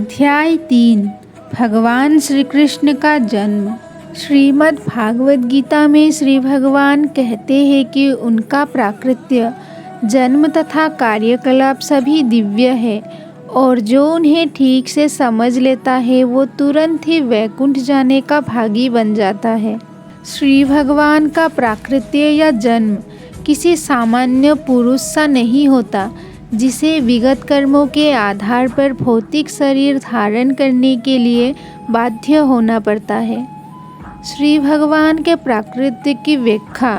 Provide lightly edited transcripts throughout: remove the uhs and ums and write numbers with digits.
अध्याय 3 भगवान श्री कृष्ण का जन्म। श्रीमद् भागवत गीता में श्री भगवान कहते हैं कि उनका प्राकृत्य जन्म तथा कार्यकलाप सभी दिव्य है और जो उन्हें ठीक से समझ लेता है वो तुरंत ही वैकुंठ जाने का भागी बन जाता है। श्री भगवान का प्राकृत्य या जन्म किसी सामान्य पुरुष सा नहीं होता जिसे विगत कर्मों के आधार पर भौतिक शरीर धारण करने के लिए बाध्य होना पड़ता है। श्री भगवान के प्राकृत्य की व्याख्या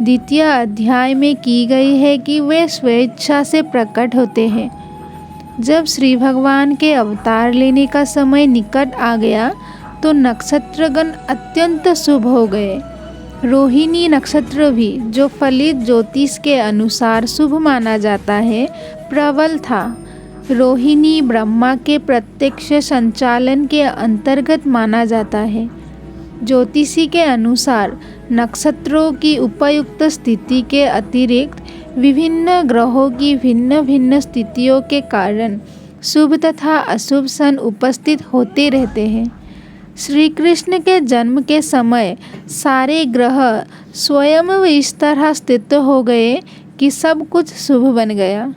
द्वितीय अध्याय में की गई है कि वे स्वेच्छा से प्रकट होते हैं। जब श्री भगवान के अवतार लेने का समय निकट आ गया तो नक्षत्रगण अत्यंत शुभ हो गए। रोहिणी नक्षत्र भी, जो फलित ज्योतिष के अनुसार शुभ माना जाता है, प्रबल था। रोहिणी ब्रह्मा के प्रत्यक्ष संचालन के अंतर्गत माना जाता है। ज्योतिषी के अनुसार नक्षत्रों की उपयुक्त स्थिति के अतिरिक्त विभिन्न ग्रहों की भिन्न भिन्न स्थितियों के कारण शुभ तथा अशुभ सन उपस्थित होते रहते हैं। श्री कृष्ण के जन्म के समय सारे ग्रह स्वयं इस तरह स्थित हो गए कि सब कुछ शुभ बन गया।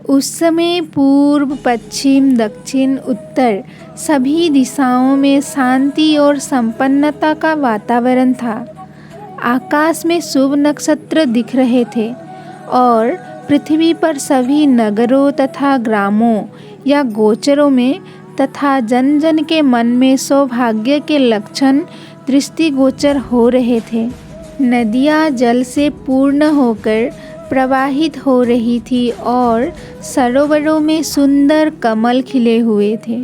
उस समय पूर्व, पश्चिम, दक्षिण, उत्तर सभी दिशाओं में शांति और संपन्नता का वातावरण था। आकाश में शुभ नक्षत्र दिख रहे थे और पृथ्वी पर सभी नगरों तथा ग्रामों या गोचरों में तथा जन जन के मन में सौभाग्य के लक्षण दृष्टिगोचर हो रहे थे। नदियाँ जल से पूर्ण होकर प्रवाहित हो रही थी और सरोवरों में सुंदर कमल खिले हुए थे।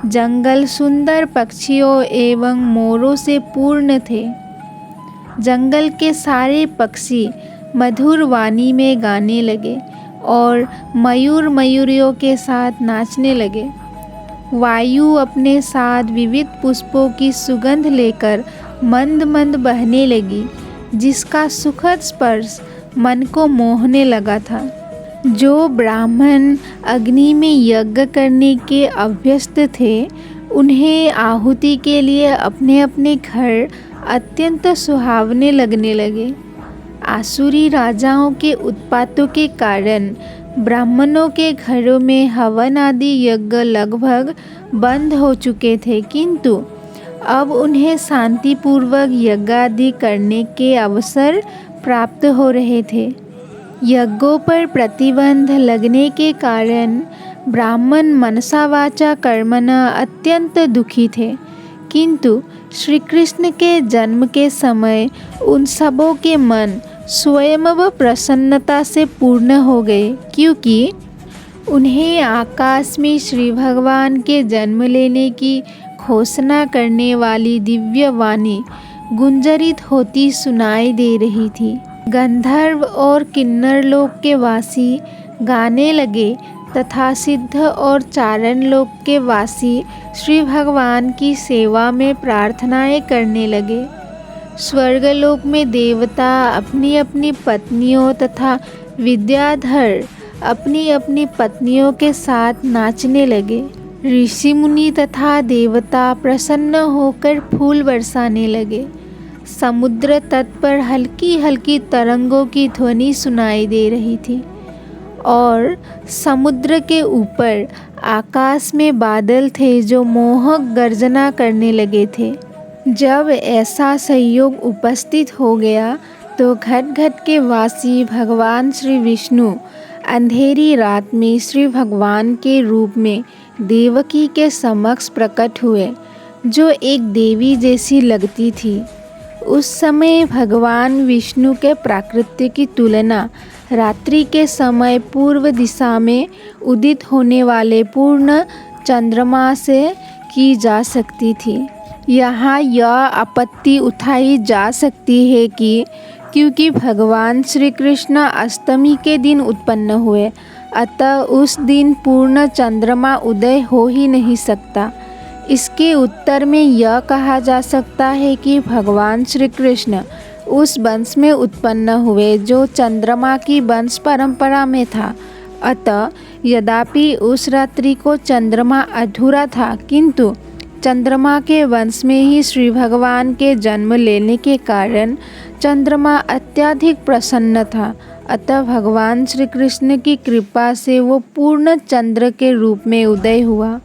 जंगल सुंदर पक्षियों एवं मोरों से पूर्ण थे। जंगल के सारे पक्षी मधुर वाणी में गाने लगे और मयूर मयूरियों के साथ नाचने लगे। वायु अपने साथ विविध पुष्पों की सुगंध लेकर मंद मंद बहने लगी, जिसका सुखद स्पर्श मन को मोहने लगा था। जो ब्राह्मण अग्नि में यज्ञ करने के अभ्यस्त थे, उन्हें आहुति के लिए अपने अपने घर अत्यंत सुहावने लगने लगे। आसुरी राजाओं के उत्पातों के कारण ब्राह्मणों के घरों में हवन आदि यज्ञ लगभग बंद हो चुके थे, किंतु अब उन्हें शांतिपूर्वक यज्ञ आदि करने के अवसर प्राप्त हो रहे थे। यज्ञों पर प्रतिबंध लगने के कारण ब्राह्मण मनसा वाचा कर्मणा अत्यंत दुखी थे, किंतु श्री कृष्ण के जन्म के समय उन सबों के मन स्वयं प्रसन्नता से पूर्ण हो गए, क्योंकि उन्हें आकाश में श्री भगवान के जन्म लेने की घोषणा करने वाली दिव्य वाणी गुंजरित होती सुनाई दे रही थी। गंधर्व और किन्नर लोक के वासी गाने लगे तथा सिद्ध और चारण लोक के वासी श्री भगवान की सेवा में प्रार्थनाएं करने लगे। स्वर्गलोक में देवता अपनी अपनी पत्नियों तथा विद्याधर अपनी अपनी पत्नियों के साथ नाचने लगे। ऋषि मुनि तथा देवता प्रसन्न होकर फूल बरसाने लगे। समुद्र तट पर हल्की हल्की तरंगों की ध्वनि सुनाई दे रही थी और समुद्र के ऊपर आकाश में बादल थे जो मोहक गर्जना करने लगे थे। जब ऐसा संयोग उपस्थित हो गया तो घट घट के वासी भगवान श्री विष्णु अंधेरी रात में श्री भगवान के रूप में देवकी के समक्ष प्रकट हुए, जो एक देवी जैसी लगती थी। उस समय भगवान विष्णु के प्राकृत्य की तुलना रात्रि के समय पूर्व दिशा में उदित होने वाले पूर्ण चंद्रमा से की जा सकती थी। यहाँ यह आपत्ति उठाई जा सकती है कि क्योंकि भगवान श्री कृष्ण अष्टमी के दिन उत्पन्न हुए, अतः उस दिन पूर्ण चंद्रमा उदय हो ही नहीं सकता। इसके उत्तर में यह कहा जा सकता है कि भगवान श्री कृष्ण उस वंश में उत्पन्न हुए जो चंद्रमा की वंश परंपरा में था, अतः यद्यपि उस रात्रि को चंद्रमा अधूरा था, किंतु चंद्रमा के वंश में ही श्री भगवान के जन्म लेने के कारण चंद्रमा अत्यधिक प्रसन्न था। अतः भगवान श्री कृष्ण की कृपा से वो पूर्ण चंद्र के रूप में उदय हुआ।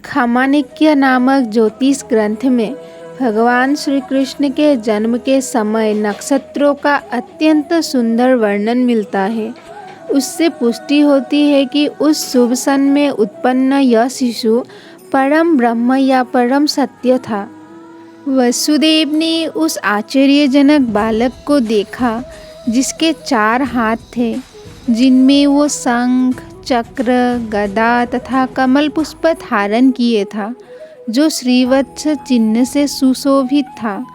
खामानिक्य नामक ज्योतिष ग्रंथ में भगवान श्री कृष्ण के जन्म के समय नक्षत्रों का अत्यंत सुंदर वर्णन मिलता है। उससे पुष्टि होती है कि उस शुभ सन में उत्पन्न यह शिशु परम ब्रह्म या परम सत्य था। वसुदेव ने उस आश्चर्यजनक बालक को देखा जिसके 4 हाथ थे, जिनमें वो शंख, चक्र, गदा तथा कमल पुष्प धारण किए था, जो श्रीवत्स चिन्ह से सुशोभित था,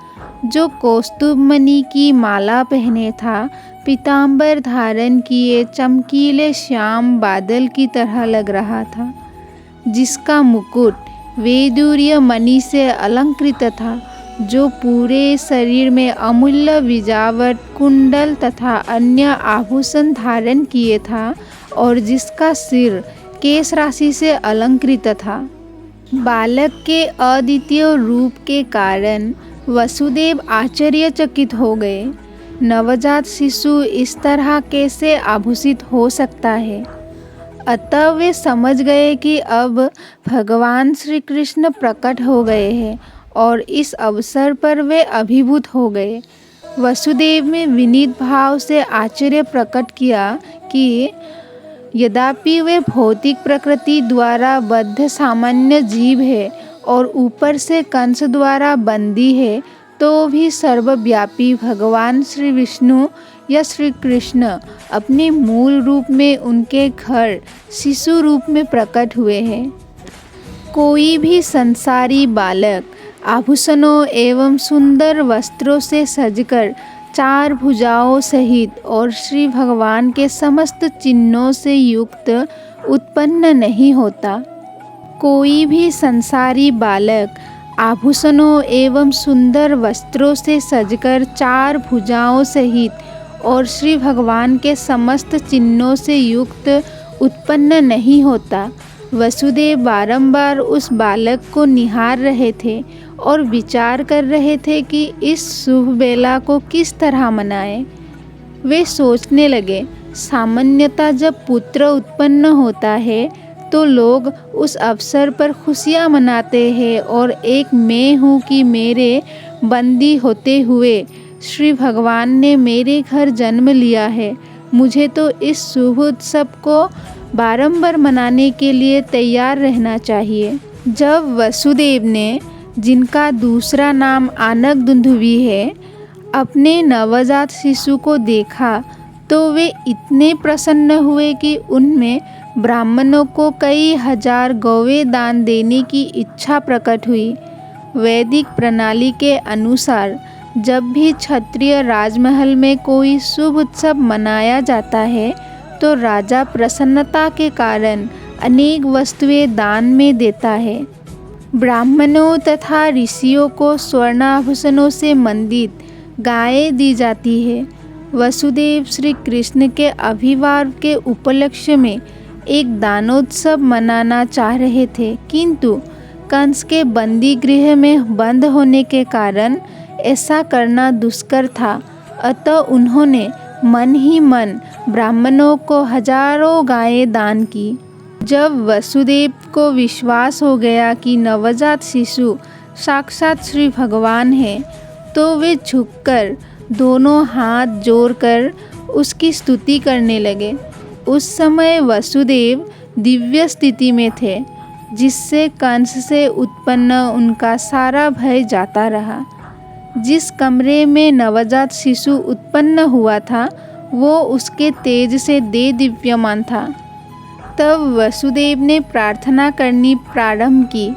जो कौस्तुभ मणि की माला पहने था, पीतांबर धारण किए चमकीले श्याम बादल की तरह लग रहा था, जिसका मुकुट वैदूर्य मणि से अलंकृत था, जो पूरे शरीर में अमूल्य विजावट, कुंडल तथा अन्य आभूषण धारण किए था और जिसका सिर केश राशि से अलंकृत था। बालक के अद्वितीय रूप के कारण वसुदेव आश्चर्यचकित हो गए। नवजात शिशु इस तरह कैसे आभूषित हो सकता है? अतः वे समझ गए कि अब भगवान श्री कृष्ण प्रकट हो गए हैं और इस अवसर पर वे अभिभूत हो गए। वसुदेव में विनीत भाव से आश्चर्य प्रकट किया कि यद्यपि वे भौतिक प्रकृति द्वारा बद्ध सामान्य जीव है और ऊपर से कंस द्वारा बंदी है, तो भी सर्वव्यापी भगवान श्री विष्णु या श्री कृष्ण अपने मूल रूप में उनके घर शिशु रूप में प्रकट हुए हैं। कोई भी संसारी बालक आभूषणों एवं सुंदर वस्त्रों से सजकर 4 भुजाओं सहित और श्री भगवान के समस्त चिन्हों से युक्त उत्पन्न नहीं होता। कोई भी संसारी बालक आभूषणों एवं सुंदर वस्त्रों से सजकर 4 भुजाओं सहित और श्री भगवान के समस्त चिन्हों से युक्त उत्पन्न नहीं होता। वसुदेव बारंबार उस बालक को निहार रहे थे और विचार कर रहे थे कि इस शुभ बेला को किस तरह मनाएं। वे सोचने लगे, सामान्यतः जब पुत्र उत्पन्न होता है तो लोग उस अवसर पर खुशियां मनाते हैं और एक मैं हूँ कि मेरे बंदी होते हुए श्री भगवान ने मेरे घर जन्म लिया है। मुझे तो इस शुभ उत्सव को बारंबार मनाने के लिए तैयार रहना चाहिए। जब वसुदेव ने, जिनका दूसरा नाम आनक दुंदुभी है, अपने नवजात शिशु को देखा तो वे इतने प्रसन्न हुए कि उनमें ब्राह्मणों को कई हजार गौवें दान देने की इच्छा प्रकट हुई। वैदिक प्रणाली के अनुसार जब भी क्षत्रिय राजमहल में कोई शुभ उत्सव मनाया जाता है तो राजा प्रसन्नता के कारण अनेक वस्तुएं दान में देता है। ब्राह्मणों तथा ऋषियों को स्वर्णाभूषणों से मंडित गायें दी जाती है। वसुदेव श्री कृष्ण के आविर्भाव के उपलक्ष्य में एक दानोत्सव मनाना चाह रहे थे, किंतु कंस के बंदी गृह में बंद होने के कारण ऐसा करना दुष्कर था। अतः उन्होंने मन ही मन ब्राह्मणों को हजारों गायें दान की। जब वसुदेव को विश्वास हो गया कि नवजात शिशु साक्षात श्री भगवान है, तो वे झुककर दोनों हाथ जोड़कर उसकी स्तुति करने लगे। उस समय वसुदेव दिव्य स्थिति में थे, जिससे कंस से उत्पन्न उनका सारा भय जाता रहा। जिस कमरे में नवजात शिशु उत्पन्न हुआ था वो उसके तेज से दे दिव्यमान था। तब वसुदेव ने प्रार्थना करनी प्रारंभ की,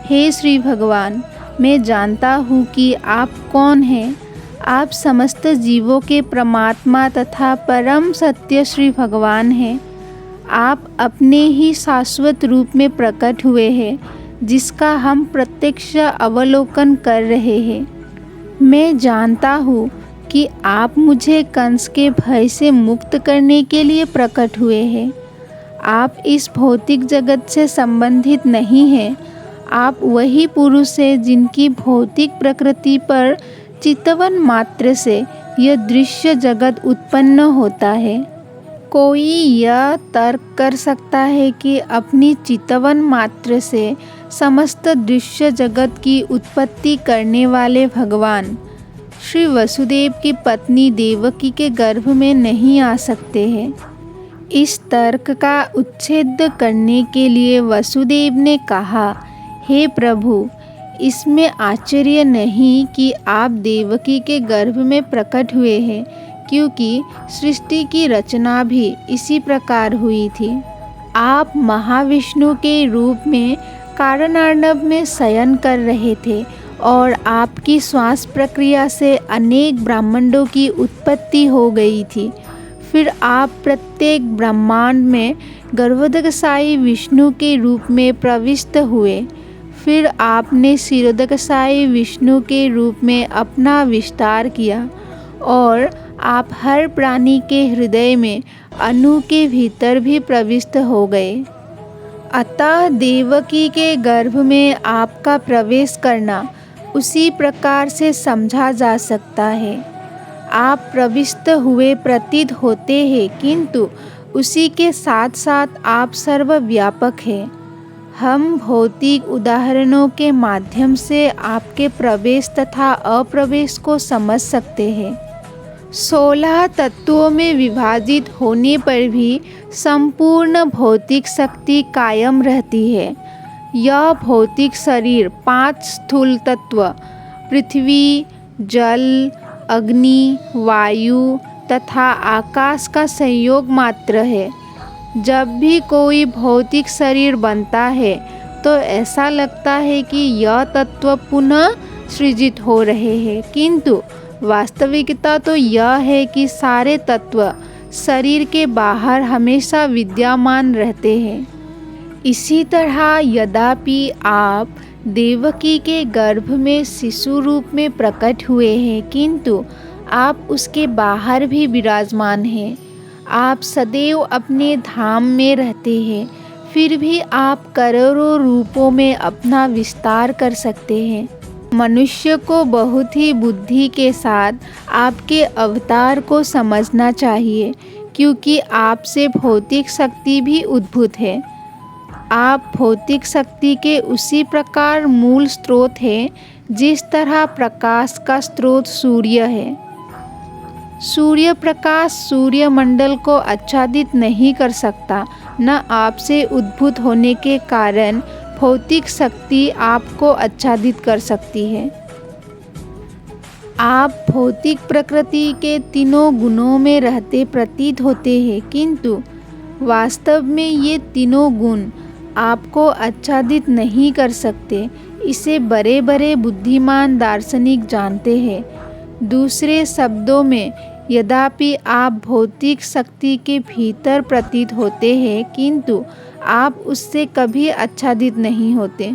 हे श्री भगवान, मैं जानता हूँ कि आप कौन हैं। आप समस्त जीवों के परमात्मा तथा परम सत्य श्री भगवान हैं। आप अपने ही शाश्वत रूप में प्रकट हुए हैं, जिसका हम प्रत्यक्ष अवलोकन कर रहे हैं। मैं जानता हूँ कि आप मुझे कंस के भय से मुक्त करने के लिए प्रकट हुए हैं। आप इस भौतिक जगत से संबंधित नहीं हैं। आप वही पुरुष हैं जिनकी भौतिक प्रकृति पर चितवन मात्र से यह दृश्य जगत उत्पन्न होता है। कोई यह तर्क कर सकता है कि अपनी चितवन मात्र से समस्त दृश्य जगत की उत्पत्ति करने वाले भगवान श्री वसुदेव की पत्नी देवकी के गर्भ में नहीं आ सकते हैं। इस तर्क का उच्छेद करने के लिए वसुदेव ने कहा, हे प्रभु, इसमें आश्चर्य नहीं कि आप देवकी के गर्भ में प्रकट हुए हैं, क्योंकि सृष्टि की रचना भी इसी प्रकार हुई थी। आप महाविष्णु के रूप में कारणार्णव में शयन कर रहे थे और आपकी श्वास प्रक्रिया से अनेक ब्रह्मांडों की उत्पत्ति हो गई थी। फिर आप प्रत्येक ब्रह्मांड में गर्भोदकशायी विष्णु के रूप में प्रविष्ट हुए। फिर आपने क्षीरोदकशायी विष्णु के रूप में अपना विस्तार किया और आप हर प्राणी के हृदय में अणु के भीतर भी प्रविष्ट हो गए। अतः देवकी के गर्भ में आपका प्रवेश करना उसी प्रकार से समझा जा सकता है। आप प्रविष्ट हुए प्रतीत होते हैं, किंतु उसी के साथ साथ आप सर्वव्यापक हैं। हम भौतिक उदाहरणों के माध्यम से आपके प्रवेश तथा अप्रवेश को समझ सकते हैं। 16 तत्वों में विभाजित होने पर भी संपूर्ण भौतिक शक्ति कायम रहती है। यह भौतिक शरीर 5 स्थूल तत्व पृथ्वी, जल, अग्नि, वायु तथा आकाश का संयोग मात्र है। जब भी कोई भौतिक शरीर बनता है तो ऐसा लगता है कि यह तत्व पुनः सृजित हो रहे हैं, किंतु वास्तविकता तो यह है कि सारे तत्व शरीर के बाहर हमेशा विद्यमान रहते हैं। इसी तरह यद्यपि आप देवकी के गर्भ में शिशु रूप में प्रकट हुए हैं, किंतु आप उसके बाहर भी विराजमान हैं। आप सदैव अपने धाम में रहते हैं, फिर भी आप करोड़ों रूपों में अपना विस्तार कर सकते हैं। मनुष्य को बहुत ही बुद्धि के साथ आपके अवतार को समझना चाहिए, क्योंकि आपसे भौतिक शक्ति भी उद्भूत है। आप भौतिक शक्ति के उसी प्रकार मूल स्रोत हैं जिस तरह प्रकाश का स्रोत सूर्य है। सूर्य प्रकाश सूर्यमंडल को आच्छादित नहीं कर सकता, न आपसे उद्भूत होने के कारण भौतिक शक्ति आपको आच्छादित कर सकती है। आप भौतिक प्रकृति के तीनों गुणों में रहते प्रतीत होते हैं, किंतु वास्तव में ये तीनों गुण आपको आच्छादित नहीं कर सकते। इसे बड़े बड़े बुद्धिमान दार्शनिक जानते हैं। दूसरे शब्दों में, यद्यपि आप भौतिक शक्ति के भीतर प्रतीत होते हैं, किंतु आप उससे कभी आच्छादित नहीं होते।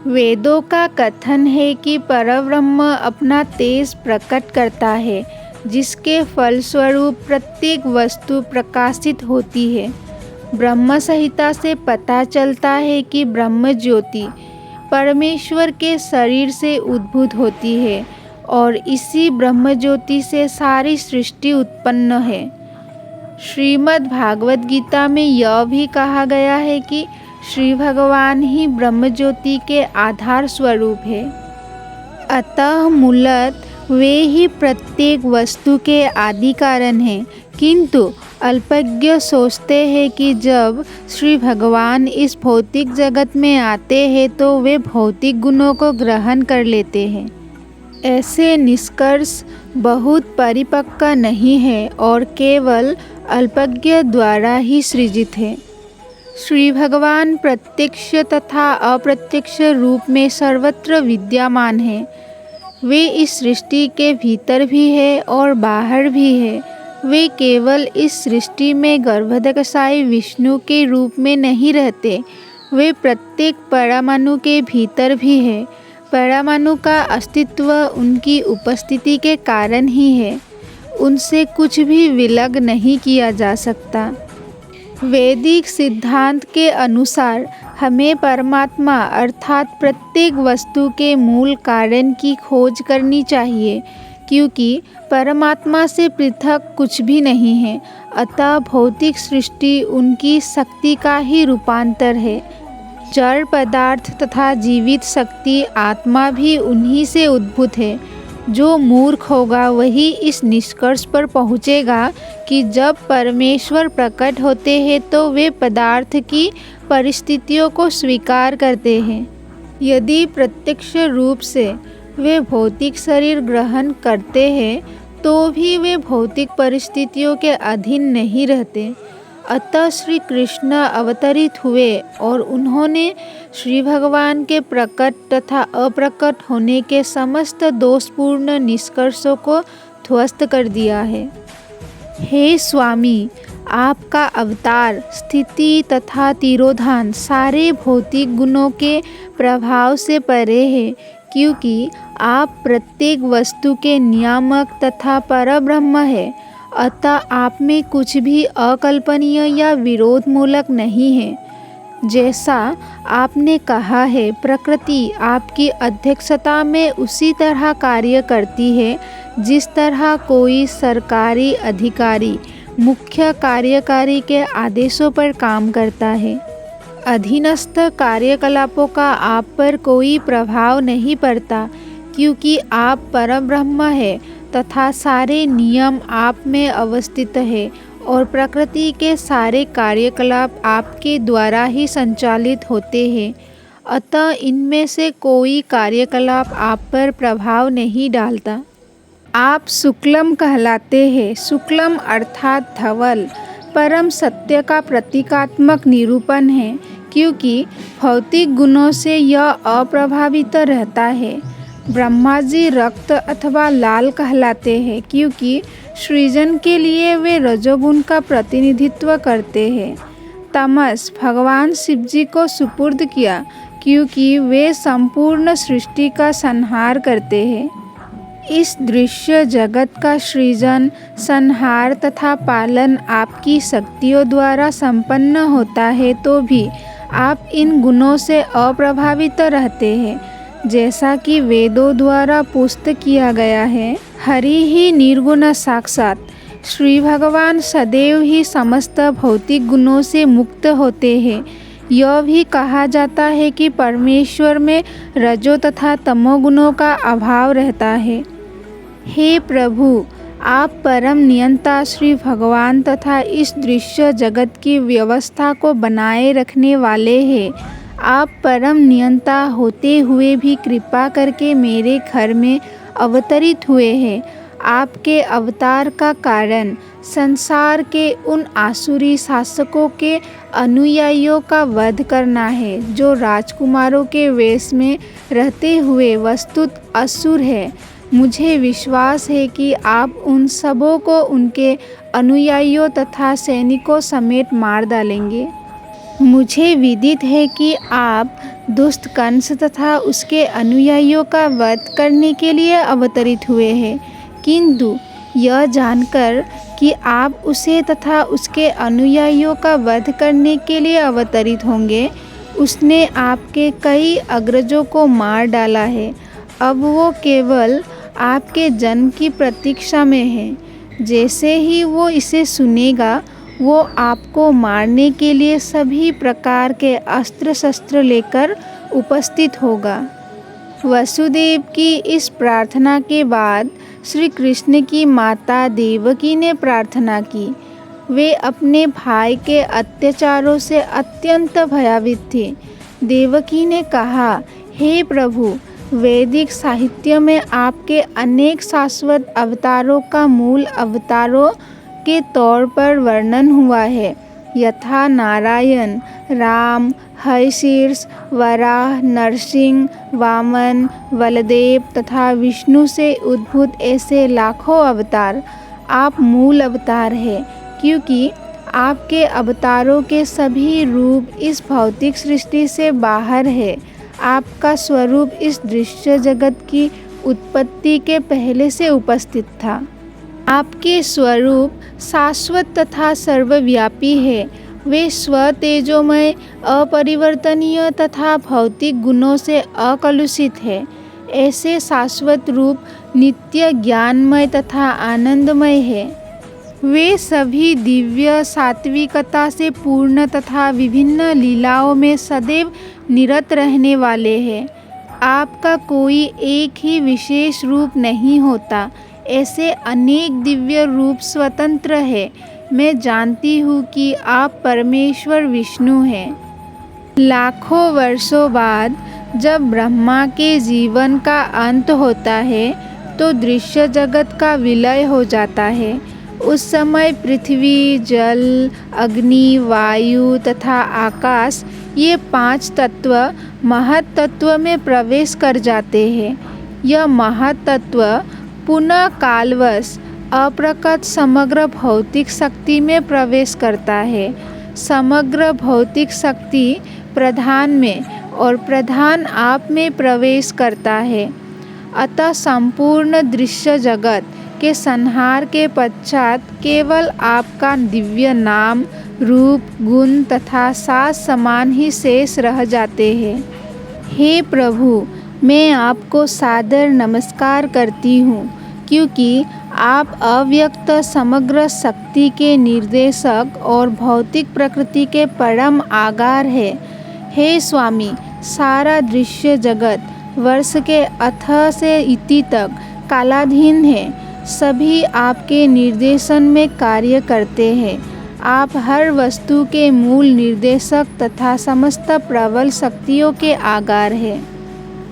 वेदों का कथन है कि परब्रह्म अपना तेज प्रकट करता है, जिसके फलस्वरूप प्रत्येक वस्तु प्रकाशित होती है। ब्रह्म संहिता से पता चलता है कि ब्रह्म ज्योति परमेश्वर के शरीर से उद्भूत होती है और इसी ब्रह्म ज्योति से सारी सृष्टि उत्पन्न है। श्रीमद् भागवत गीता में यह भी कहा गया है कि श्री भगवान ही ब्रह्म ज्योति के आधार स्वरूप है। अतः मूलतः वे ही प्रत्येक वस्तु के आदि कारण हैं, किंतु अल्पज्ञ सोचते हैं कि जब श्री भगवान इस भौतिक जगत में आते हैं तो वे भौतिक गुणों को ग्रहण कर लेते हैं। ऐसे निष्कर्ष बहुत परिपक्व नहीं है और केवल अल्पज्ञ द्वारा ही सृजित है। श्री भगवान प्रत्यक्ष तथा अप्रत्यक्ष रूप में सर्वत्र विद्यमान है। वे इस सृष्टि के भीतर भी है और बाहर भी है। वे केवल इस सृष्टि में गर्भोदकशायी विष्णु के रूप में नहीं रहते, वे प्रत्येक परमाणु के भीतर भी है। परमाणु का अस्तित्व उनकी उपस्थिति के कारण ही है। उनसे कुछ भी विलग नहीं किया जा सकता। वैदिक सिद्धांत के अनुसार हमें परमात्मा अर्थात प्रत्येक वस्तु के मूल कारण की खोज करनी चाहिए, क्योंकि परमात्मा से पृथक कुछ भी नहीं है। अतः भौतिक सृष्टि उनकी शक्ति का ही रूपांतर है। जड़ पदार्थ तथा जीवित शक्ति आत्मा भी उन्हीं से उद्भूत है। जो मूर्ख होगा वही इस निष्कर्ष पर पहुँचेगा कि जब परमेश्वर प्रकट होते हैं तो वे पदार्थ की परिस्थितियों को स्वीकार करते हैं। यदि प्रत्यक्ष रूप से वे भौतिक शरीर ग्रहण करते हैं तो भी वे भौतिक परिस्थितियों के अधीन नहीं रहते। अतः श्री कृष्ण अवतरित हुए और उन्होंने श्री भगवान के प्रकट तथा अप्रकट होने के समस्त दोषपूर्ण निष्कर्षों को ध्वस्त कर दिया है। हे स्वामी, आपका अवतार, स्थिति तथा तिरोधान सारे भौतिक गुणों के प्रभाव से परे है, क्योंकि आप प्रत्येक वस्तु के नियामक तथा परब्रह्म है। अतः आप में कुछ भी अकल्पनीय या विरोध मूलक नहीं है। जैसा आपने कहा है, प्रकृति आपकी अध्यक्षता में उसी तरह कार्य करती है जिस तरह कोई सरकारी अधिकारी मुख्य कार्यकारी के आदेशों पर काम करता है। अधीनस्थ कार्यकलापों का आप पर कोई प्रभाव नहीं पड़ता, क्योंकि आप परब्रह्म है तथा सारे नियम आप में अवस्थित है और प्रकृति के सारे कार्यकलाप आपके द्वारा ही संचालित होते हैं। अतः इनमें से कोई कार्यकलाप आप पर प्रभाव नहीं डालता। आप शुक्लम कहलाते हैं। शुक्लम अर्थात धवल परम सत्य का प्रतीकात्मक निरूपण है, क्योंकि भौतिक गुणों से यह अप्रभावित रहता है। ब्रह्मा जी रक्त अथवा लाल कहलाते हैं, क्योंकि सृजन के लिए वे रजोगुण का प्रतिनिधित्व करते हैं। तमस भगवान शिव जी को सुपुर्द किया, क्योंकि वे संपूर्ण सृष्टि का संहार करते हैं। इस दृश्य जगत का सृजन, संहार तथा पालन आपकी शक्तियों द्वारा संपन्न होता है, तो भी आप इन गुणों से अप्रभावित रहते हैं। जैसा कि वेदों द्वारा पुष्ट किया गया है, हरि ही निर्गुण साक्षात। श्री भगवान सदैव ही समस्त भौतिक गुणों से मुक्त होते हैं। यह भी कहा जाता है कि परमेश्वर में रजो तथा तमो गुणों का अभाव रहता है। हे प्रभु, आप परम नियंता श्री भगवान तथा इस दृश्य जगत की व्यवस्था को बनाए रखने वाले हैं। आप परम नियंता होते हुए भी कृपा करके मेरे घर में अवतरित हुए हैं। आपके अवतार का कारण संसार के उन आसुरी शासकों के अनुयायियों का वध करना है, जो राजकुमारों के वेश में रहते हुए वस्तुत असुर है। मुझे विश्वास है कि आप उन सबों को उनके अनुयायियों तथा सैनिकों समेत मार डालेंगे। मुझे विदित है कि आप दुष्ट कंस तथा उसके अनुयायियों का वध करने के लिए अवतरित हुए हैं, किंतु यह जानकर कि आप उसे तथा उसके अनुयायियों का वध करने के लिए अवतरित होंगे, उसने आपके कई अग्रजों को मार डाला है। अब वो केवल आपके जन्म की प्रतीक्षा में है। जैसे ही वो इसे सुनेगा, वो आपको मारने के लिए सभी प्रकार के अस्त्र शस्त्र लेकर उपस्थित होगा। वसुदेव की इस प्रार्थना के बाद श्री कृष्ण की माता देवकी ने प्रार्थना की। वे अपने भाई के अत्याचारों से अत्यंत भयभीत थे। देवकी ने कहा, हे प्रभु, वैदिक साहित्य में आपके अनेक शाश्वत अवतारों का मूल अवतारों के तौर पर वर्णन हुआ है, यथा नारायण, राम, हयशीर्ष, वराह, नरसिंह, वामन, बलदेव तथा विष्णु से उद्भूत ऐसे लाखों अवतार। आप मूल अवतार हैं, क्योंकि आपके अवतारों के सभी रूप इस भौतिक सृष्टि से बाहर है। आपका स्वरूप इस दृश्य जगत की उत्पत्ति के पहले से उपस्थित था। आपके स्वरूप शाश्वत तथा सर्वव्यापी है। वे स्वतेजोमय, अपरिवर्तनीय तथा भौतिक गुणों से अकलुषित है। ऐसे शाश्वत रूप नित्य ज्ञानमय तथा आनंदमय है। वे सभी दिव्य सात्विकता से पूर्ण तथा विभिन्न लीलाओं में सदैव निरत रहने वाले हैं। आपका कोई एक ही विशेष रूप नहीं होता। ऐसे अनेक दिव्य रूप स्वतंत्र है। मैं जानती हूँ कि आप परमेश्वर विष्णु हैं। लाखों वर्षों बाद जब ब्रह्मा के जीवन का अंत होता है तो दृश्य जगत का विलय हो जाता है। उस समय पृथ्वी, जल, अग्नि, वायु तथा आकाश, ये 5 तत्व महत तत्व में प्रवेश कर जाते हैं। यह महत तत्व पुनः कालवश अप्रकट समग्र भौतिक शक्ति में प्रवेश करता है। समग्र भौतिक शक्ति प्रधान में और प्रधान आप में प्रवेश करता है। अतः संपूर्ण दृश्य जगत के संहार के पश्चात केवल आपका दिव्य नाम, रूप, गुण तथा सास समान ही शेष रह जाते हैं। हे प्रभु, मैं आपको सादर नमस्कार करती हूँ, क्योंकि आप अव्यक्त समग्र शक्ति के निर्देशक और भौतिक प्रकृति के परम आगार है। हे स्वामी, सारा दृश्य जगत वर्ष के अथ से इति तक कालाधीन है। सभी आपके निर्देशन में कार्य करते हैं। आप हर वस्तु के मूल निर्देशक तथा समस्त प्रबल शक्तियों के आगार हैं।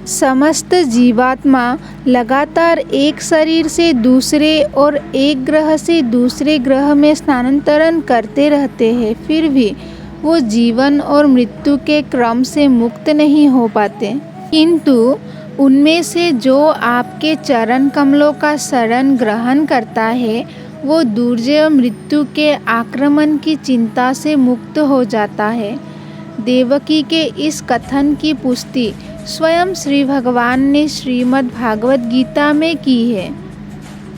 समस्त जीवात्मा लगातार एक शरीर से दूसरे और एक ग्रह से दूसरे ग्रह में स्थानांतरण करते रहते हैं, फिर भी वो जीवन और मृत्यु के क्रम से मुक्त नहीं हो पाते। किंतु उनमें से जो आपके चरण कमलों का शरण ग्रहण करता है, वो दुर्जय मृत्यु के आक्रमण की चिंता से मुक्त हो जाता है। देवकी के इस कथन की पुष्टि स्वयं श्री भगवान ने श्रीमद् भागवत गीता में की है।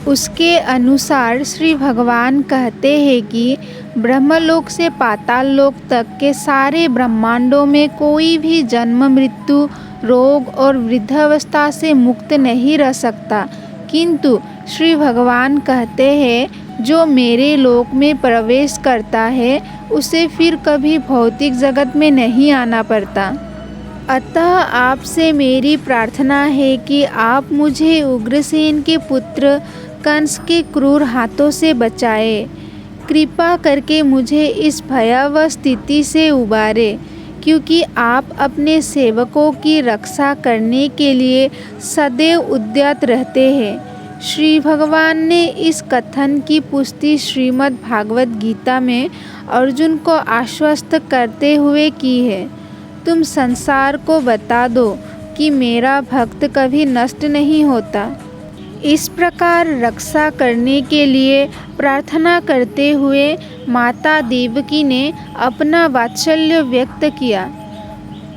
उसके अनुसार श्री भगवान कहते हैं कि ब्रह्मलोक से पाताल लोक तक के सारे ब्रह्मांडों में कोई भी जन्म, मृत्यु, रोग और वृद्धावस्था से मुक्त नहीं रह सकता। किंतु श्री भगवान कहते हैं, जो मेरे लोक में प्रवेश करता है उसे फिर कभी भौतिक जगत में नहीं आना पड़ता। अतः आपसे मेरी प्रार्थना है कि आप मुझे उग्रसेन के पुत्र कंस के क्रूर हाथों से बचाए। कृपा करके मुझे इस भयावह स्थिति से उबारे, क्योंकि आप अपने सेवकों की रक्षा करने के लिए सदैव उद्यत रहते हैं। श्री भगवान ने इस कथन की पुष्टि श्रीमद् भागवत गीता में अर्जुन को आश्वस्त करते हुए की है। तुम संसार को बता दो कि मेरा भक्त कभी नष्ट नहीं होता। इस प्रकार रक्षा करने के लिए प्रार्थना करते हुए माता देवकी ने अपना वात्सल्य व्यक्त किया।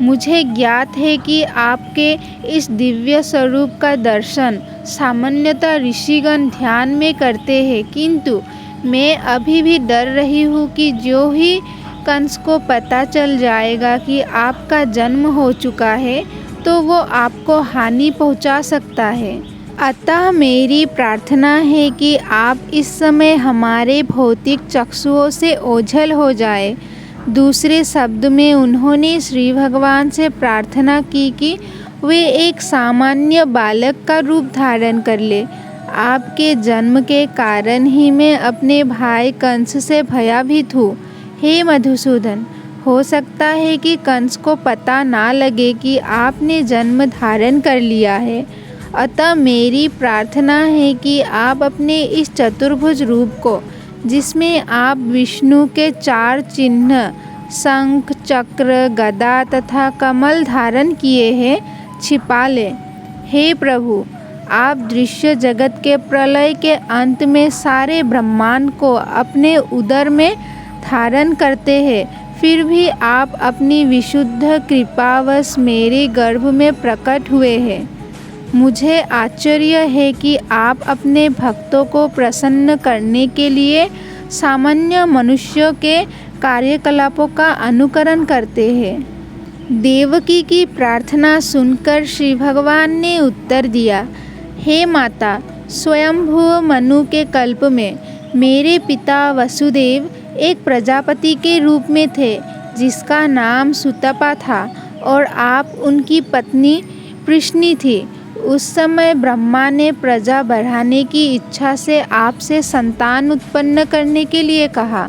मुझे ज्ञात है कि आपके इस दिव्य स्वरूप का दर्शन सामान्यतः ऋषिगण ध्यान में करते हैं, किंतु मैं अभी भी डर रही हूँ कि जो ही कंस को पता चल जाएगा कि आपका जन्म हो चुका है तो वो आपको हानि पहुँचा सकता है। अतः मेरी प्रार्थना है कि आप इस समय हमारे भौतिक चक्षुओं से ओझल हो जाए। दूसरे शब्द में उन्होंने श्री भगवान से प्रार्थना की कि वे एक सामान्य बालक का रूप धारण कर ले। आपके जन्म के कारण ही मैं अपने भाई कंस से भयभीत हूँ। हे मधुसूदन, हो सकता है कि कंस को पता ना लगे कि आपने जन्म धारण कर लिया है। अतः मेरी प्रार्थना है कि आप अपने इस चतुर्भुज रूप को, जिसमें आप विष्णु के 4 चिन्ह शंख, चक्र, गदा तथा कमल धारण किए हैं, छिपा लें। हे प्रभु, आप दृश्य जगत के प्रलय के अंत में सारे ब्रह्मांड को अपने उदर में धारण करते हैं, फिर भी आप अपनी विशुद्ध कृपावश मेरे गर्भ में प्रकट हुए हैं। मुझे आश्चर्य है कि आप अपने भक्तों को प्रसन्न करने के लिए सामान्य मनुष्यों के कार्यकलापों का अनुकरण करते हैं। देवकी की प्रार्थना सुनकर श्री भगवान ने उत्तर दिया, हे माता, स्वयंभू मनु के कल्प में मेरे पिता वसुदेव एक प्रजापति के रूप में थे जिसका नाम सुतपा था और आप उनकी पत्नी पृश्नि थी। उस समय ब्रह्मा ने प्रजा बढ़ाने की इच्छा से आपसे संतान उत्पन्न करने के लिए कहा।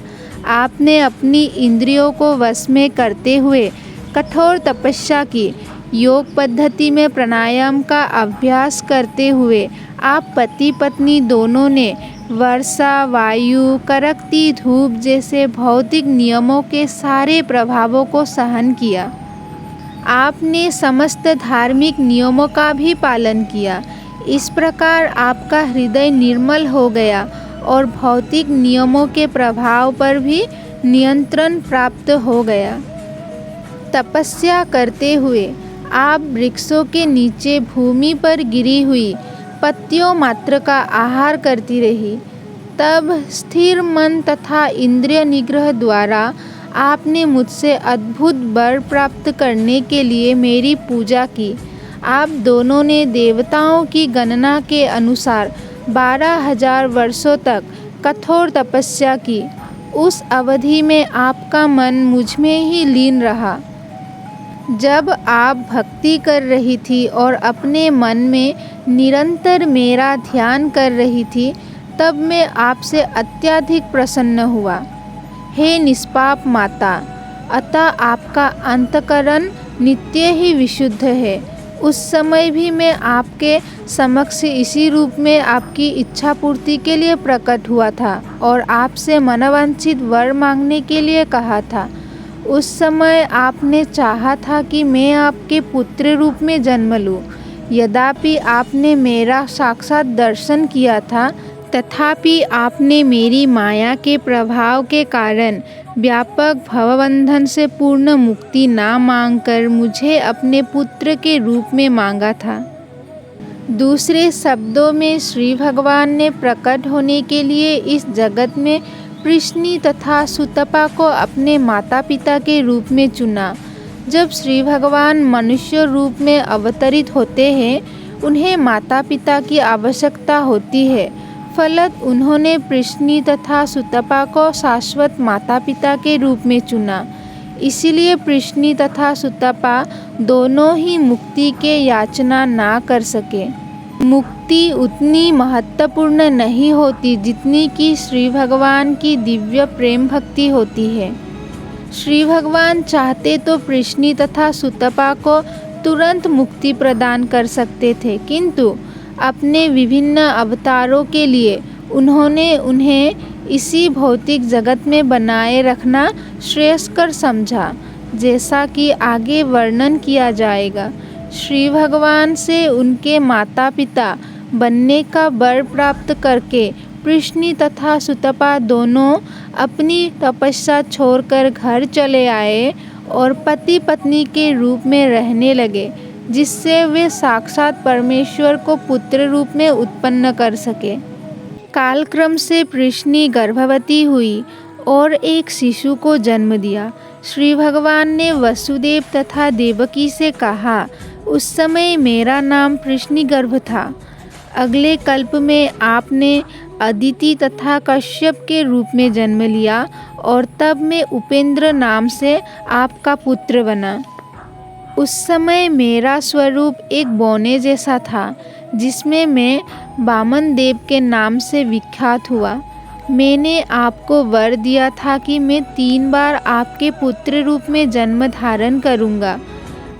आपने अपनी इंद्रियों को वश में करते हुए कठोर तपस्या की। योग पद्धति में प्राणायाम का अभ्यास करते हुए आप पति पत्नी दोनों ने वर्षा, वायु, कड़कती धूप जैसे भौतिक नियमों के सारे प्रभावों को सहन किया। आपने समस्त धार्मिक नियमों का भी पालन किया। इस प्रकार आपका हृदय निर्मल हो गया और भौतिक नियमों के प्रभाव पर भी नियंत्रण प्राप्त हो गया। तपस्या करते हुए आप वृक्षों के नीचे भूमि पर गिरी हुई पत्तियों मात्र का आहार करती रही। तब स्थिर मन तथा इंद्रिय निग्रह द्वारा आपने मुझसे अद्भुत वर प्राप्त करने के लिए मेरी पूजा की। आप दोनों ने देवताओं की गणना के अनुसार 12,000 वर्षों तक कठोर तपस्या की। उस अवधि में आपका मन मुझ में ही लीन रहा। जब आप भक्ति कर रही थी और अपने मन में निरंतर मेरा ध्यान कर रही थी, तब मैं आपसे अत्यधिक प्रसन्न हुआ। हे निष्पाप माता, अतः आपका अंतःकरण नित्य ही विशुद्ध है। उस समय भी मैं आपके समक्ष इसी रूप में आपकी इच्छा पूर्ति के लिए प्रकट हुआ था और आपसे मनवांछित वर मांगने के लिए कहा था। उस समय आपने चाहा था कि मैं आपके पुत्र रूप में जन्म लूँ। यद्यपि आपने मेरा साक्षात दर्शन किया था, तथापि आपने मेरी माया के प्रभाव के कारण व्यापक भवबंधन से पूर्ण मुक्ति ना मांगकर मुझे अपने पुत्र के रूप में मांगा था। दूसरे शब्दों में श्री भगवान ने प्रकट होने के लिए इस जगत में पृश्नि तथा सुतपा को अपने माता पिता के रूप में चुना। जब श्री भगवान मनुष्य रूप में अवतरित होते हैं, उन्हें माता पिता की आवश्यकता होती है। फलत उन्होंने पृश्नि तथा सुतपा को शाश्वत माता पिता के रूप में चुना। इसलिए पृश्नि तथा सुतपा दोनों ही मुक्ति के याचना ना कर सके। मुक्ति उतनी महत्वपूर्ण नहीं होती जितनी कि श्री भगवान की दिव्य प्रेम भक्ति होती है। श्री भगवान चाहते तो पृश्नि तथा सुतपा को तुरंत मुक्ति प्रदान कर सकते थे, किंतु अपने विभिन्न अवतारों के लिए उन्होंने उन्हें इसी भौतिक जगत में बनाए रखना श्रेयस्कर समझा, जैसा कि आगे वर्णन किया जाएगा। श्री भगवान से उनके माता पिता बनने का वर प्राप्त करके पृश्नि तथा सुतपा दोनों अपनी तपस्या छोड़कर घर चले आए और पति पत्नी के रूप में रहने लगे, जिससे वे साक्षात परमेश्वर को पुत्र रूप में उत्पन्न कर सके। कालक्रम से पृश्नि गर्भवती हुई और एक शिशु को जन्म दिया। श्री भगवान ने वसुदेव तथा देवकी से कहा, उस समय मेरा नाम पृश्निगर्भ था। अगले कल्प में आपने अदिति तथा कश्यप के रूप में जन्म लिया और तब मैं उपेंद्र नाम से आपका पुत्र बना। उस समय मेरा स्वरूप एक बौने जैसा था, जिसमें मैं वामन देव के नाम से विख्यात हुआ। मैंने आपको वर दिया था कि मैं 3 बार आपके पुत्र रूप में जन्म धारण करूँगा।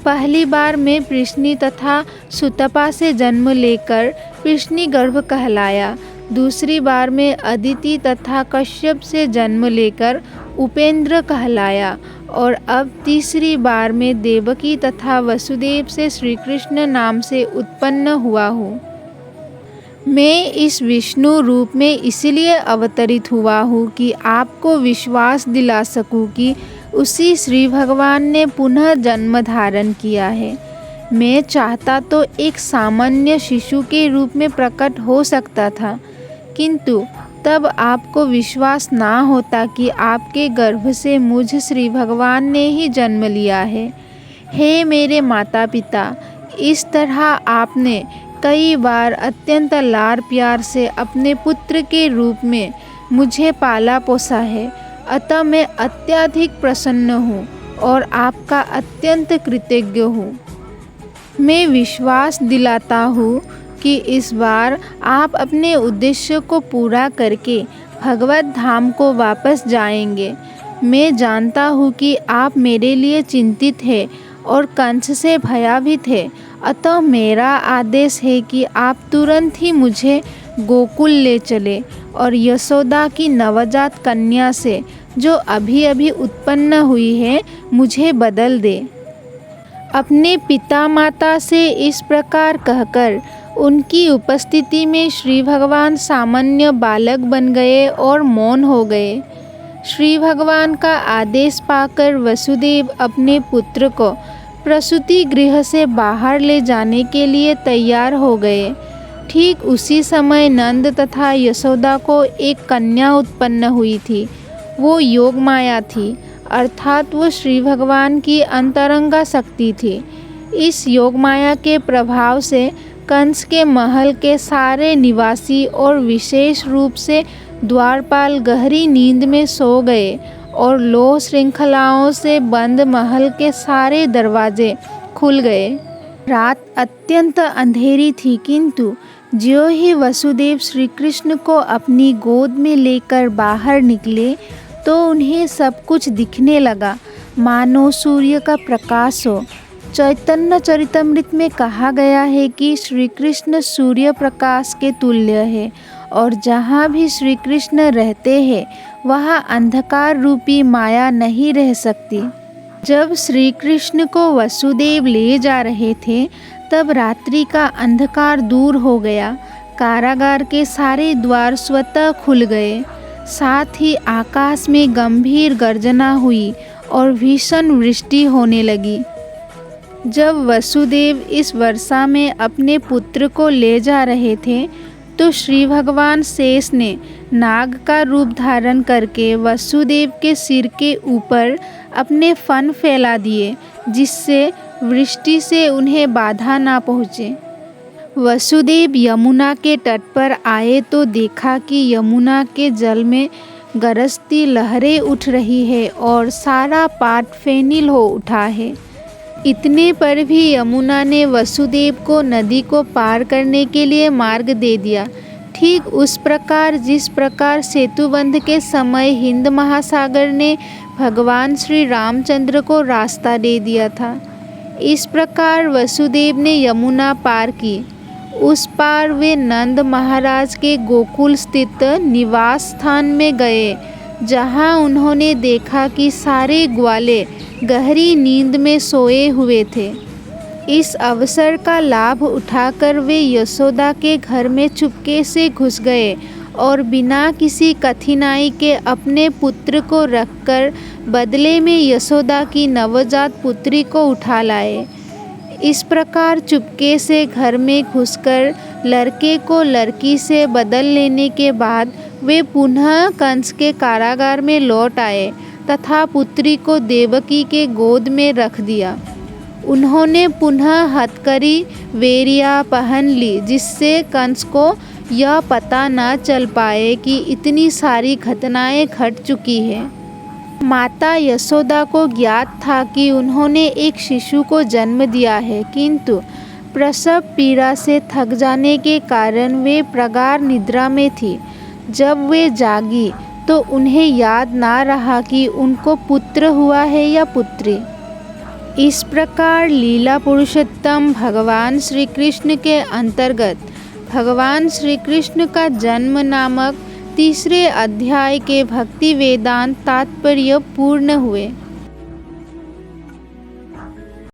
पहली बार मैं पृश्नि तथा सुतपा से जन्म लेकर पृश्निगर्भ कहलाया। दूसरी बार मैं अदिति तथा कश्यप से जन्म लेकर उपेंद्र कहलाया और अब तीसरी बार मैं देवकी तथा वसुदेव से श्री कृष्ण नाम से उत्पन्न हुआ हूँ। मैं इस विष्णु रूप में इसलिए अवतरित हुआ हूँ कि आपको विश्वास दिला सकूँ कि उसी श्री भगवान ने पुनः जन्म धारण किया है। मैं चाहता तो एक सामान्य शिशु के रूप में प्रकट हो सकता था, किंतु तब आपको विश्वास ना होता कि आपके गर्भ से मुझ श्री भगवान ने ही जन्म लिया है। हे मेरे माता पिता, इस तरह आपने कई बार अत्यंत लाड़ प्यार से अपने पुत्र के रूप में मुझे पाला पोसा है, अतः मैं अत्यधिक प्रसन्न हूँ और आपका अत्यंत कृतज्ञ हूँ। मैं विश्वास दिलाता हूँ कि इस बार आप अपने उद्देश्य को पूरा करके भगवत धाम को वापस जाएंगे। मैं जानता हूँ कि आप मेरे लिए चिंतित हैं और कंस से भयभीत हैं, अतः मेरा आदेश है कि आप तुरंत ही मुझे गोकुल ले चले और यशोदा की नवजात कन्या से, जो अभी अभी उत्पन्न हुई है, मुझे बदल दे। अपने पिता माता से इस प्रकार कहकर उनकी उपस्थिति में श्री भगवान सामान्य बालक बन गए और मौन हो गए। श्री भगवान का आदेश पाकर वसुदेव अपने पुत्र को प्रसूति गृह से बाहर ले जाने के लिए तैयार हो गए। ठीक उसी समय नंद तथा यशोदा को एक कन्या उत्पन्न हुई थी। वो योग माया थी, अर्थात वो श्री भगवान की अंतरंगा शक्ति थी। इस योग माया के प्रभाव से कंस के महल के सारे निवासी और विशेष रूप से द्वारपाल गहरी नींद में सो गए और लोह श्रृंखलाओं से बंद महल के सारे दरवाजे खुल गए। रात अत्यंत अंधेरी थी, किंतु ज्यों ही वसुदेव श्री कृष्ण को अपनी गोद में लेकर बाहर निकले तो उन्हें सब कुछ दिखने लगा, मानो सूर्य का प्रकाश हो। चैतन्य चरितमृत में कहा गया है कि श्री कृष्ण सूर्य प्रकाश के तुल्य है और जहाँ भी श्री कृष्ण रहते हैं वहाँ अंधकार रूपी माया नहीं रह सकती। जब श्री कृष्ण को वसुदेव ले जा रहे थे तब रात्रि का अंधकार दूर हो गया। कारागार के सारे द्वार स्वतः खुल गए। साथ ही आकाश में गंभीर गर्जना हुई और भीषण वृष्टि होने लगी। जब वसुदेव इस वर्षा में अपने पुत्र को ले जा रहे थे तो श्री भगवान शेष ने नाग का रूप धारण करके वसुदेव के सिर के ऊपर अपने फन फैला दिए, जिससे वृष्टि से उन्हें बाधा ना पहुँचे। वसुदेव यमुना के तट पर आए तो देखा कि यमुना के जल में गरजती लहरें उठ रही है और सारा पाट फेनिल हो उठा है। इतने पर भी यमुना ने वसुदेव को नदी को पार करने के लिए मार्ग दे दिया। ठीक उस प्रकार जिस प्रकार सेतुबंध के समय हिंद महासागर ने भगवान श्री रामचंद्र को रास्ता दे दिया था, इस प्रकार वसुदेव ने यमुना पार की। उस पार वे नंद महाराज के गोकुल स्थित निवास स्थान में गए, जहाँ उन्होंने देखा कि सारे ग्वाले गहरी नींद में सोए हुए थे। इस अवसर का लाभ उठाकर वे यशोदा के घर में चुपके से घुस गए और बिना किसी कठिनाई के अपने पुत्र को रखकर बदले में यशोदा की नवजात पुत्री को उठा लाए। इस प्रकार चुपके से घर में घुसकर लड़के को लड़की से बदल लेने के बाद वे पुनः कंस के कारागार में लौट आए तथा पुत्री को देवकी के गोद में रख दिया। उन्होंने पुनः हथकड़ी वेरिया पहन ली, जिससे कंस को यह पता न चल पाए कि इतनी सारी घटनाएं घट चुकी हैं। माता यशोदा को ज्ञात था कि उन्होंने एक शिशु को जन्म दिया है, किंतु प्रसव पीड़ा से थक जाने के कारण वे प्रगाढ़ निद्रा में थी। जब वे जागी तो उन्हें याद ना रहा कि उनको पुत्र हुआ है या पुत्री। इस प्रकार लीला पुरुषोत्तम भगवान श्री कृष्ण के अंतर्गत भगवान श्री कृष्ण का जन्म नामक तीसरे अध्याय के भक्ति वेदांत तात्पर्य पूर्ण हुए।